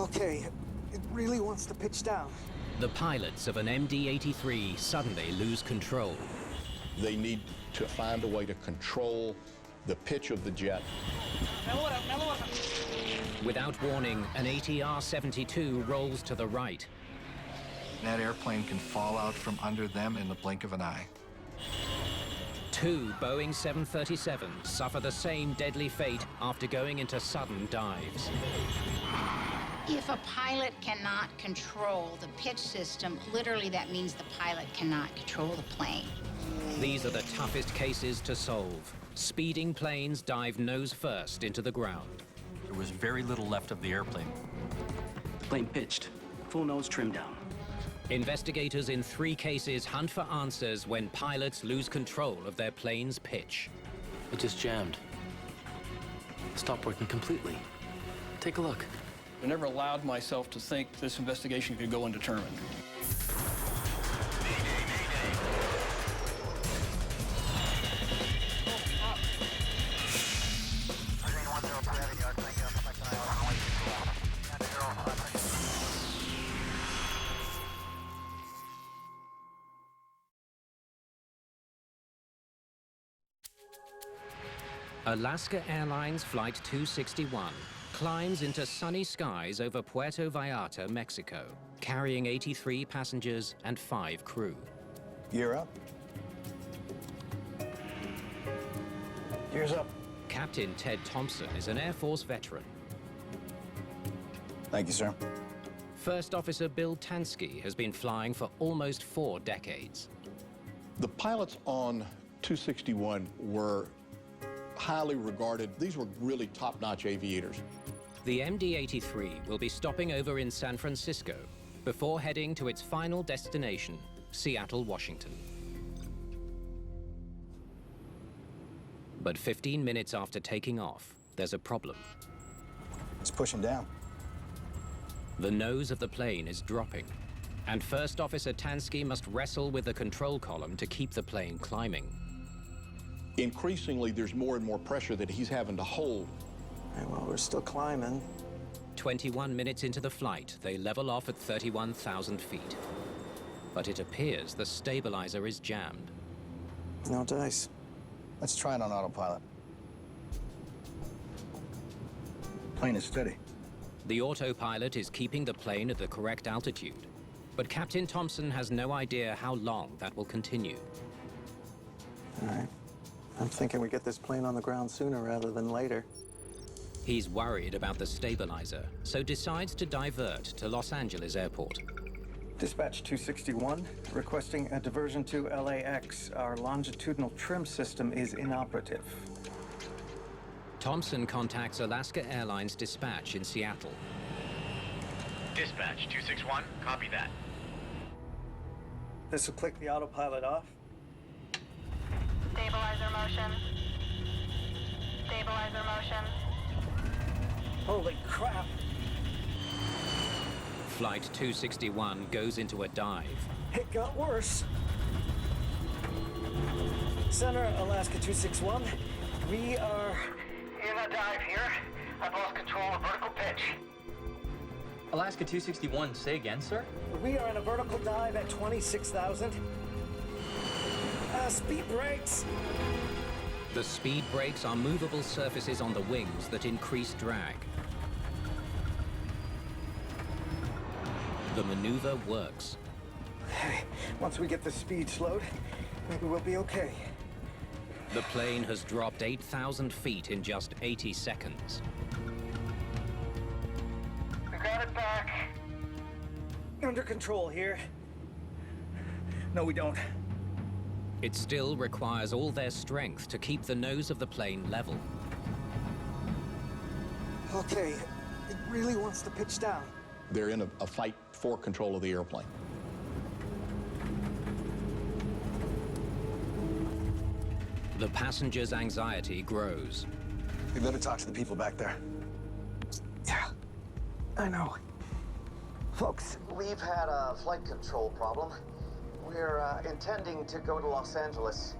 Okay, it really wants to pitch down. The pilots of an MD-83 suddenly lose control. They need to find a way to control the pitch of the jet. Without warning, an ATR-72 rolls to the right. That airplane can fall out from under them in the blink of an eye. 2 Boeing 737s suffer the same deadly fate after going into sudden dives. If a pilot cannot control the pitch system, literally that means the pilot cannot control the plane. These are the toughest cases to solve. Speeding planes dive nose first into the ground. There was very little left of the airplane. Plane pitched, full nose trim down. Investigators in 3 cases hunt for answers when pilots lose control of their plane's pitch. It just jammed. Stopped working completely. Take a look. I never allowed myself to think this investigation could go undetermined. Alaska Airlines Flight 261 climbs into sunny skies over Puerto Vallarta, Mexico, carrying 83 passengers and 5 crew. Gear up. Gears up. Captain Ted Thompson is an Air Force veteran. Thank you, sir. First Officer Bill Tansky has been flying for almost 4 decades. The pilots on 261 were highly regarded. These were really top-notch aviators. The MD-83 will be stopping over in San Francisco before heading to its final destination, Seattle, Washington. But 15 minutes after taking off, there's a problem. It's pushing down. The nose of the plane is dropping, and First Officer Tansky must wrestle with the control column to keep the plane climbing. Increasingly, there's more and more pressure that he's having to hold. Hey, well, we're still climbing. 21 minutes into the flight, they level off at 31,000 feet. But it appears the stabilizer is jammed. No dice. Let's try it on autopilot. Plane is steady. The autopilot is keeping the plane at the correct altitude, but Captain Thompson has no idea how long that will continue. All right. I'm thinking we get this plane on the ground sooner rather than later. He's worried about the stabilizer, so decides to divert to Los Angeles Airport. Dispatch 261, requesting a diversion to LAX. Our longitudinal trim system is inoperative. Thompson contacts Alaska Airlines Dispatch in Seattle. Dispatch 261, copy that. This will click the autopilot off. Stabilizer motion. Stabilizer motion. Holy crap! Flight 261 goes into a dive. It got worse. Center, Alaska 261. We are In a dive here. I've lost control of vertical pitch. Alaska 261, say again, sir? We are in a vertical dive at 26,000. Speed brakes. The speed brakes are movable surfaces on the wings that increase drag. The maneuver works. Hey, once we get the speed slowed, maybe we'll be okay. The plane has dropped 8,000 feet in just 80 seconds. We got it back. Under control here. No, we don't. It still requires all their strength to keep the nose of the plane level. Okay, it really wants to pitch down. They're in a fight for control of the airplane. The passengers' anxiety grows. We better talk to the people back there. Yeah, I know. Folks, We've had a flight control problem. We're intending to go to Los Angeles.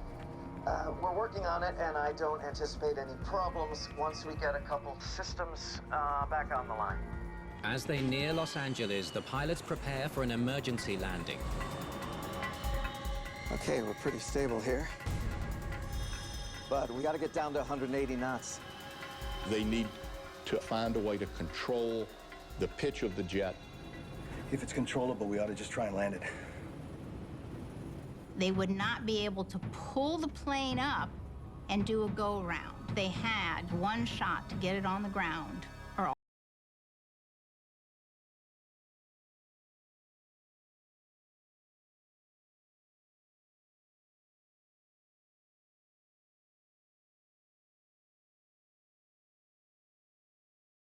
We're working on it, and I don't anticipate any problems once we get a couple systems back on the line. As they near Los Angeles, the pilots prepare for an emergency landing. Okay, we're pretty stable here. But we got to get down to 180 knots. They need to find a way to control the pitch of the jet. If it's controllable, we ought to just try and land it. They would not be able to pull the plane up and do a go-round. They had one shot to get it on the ground.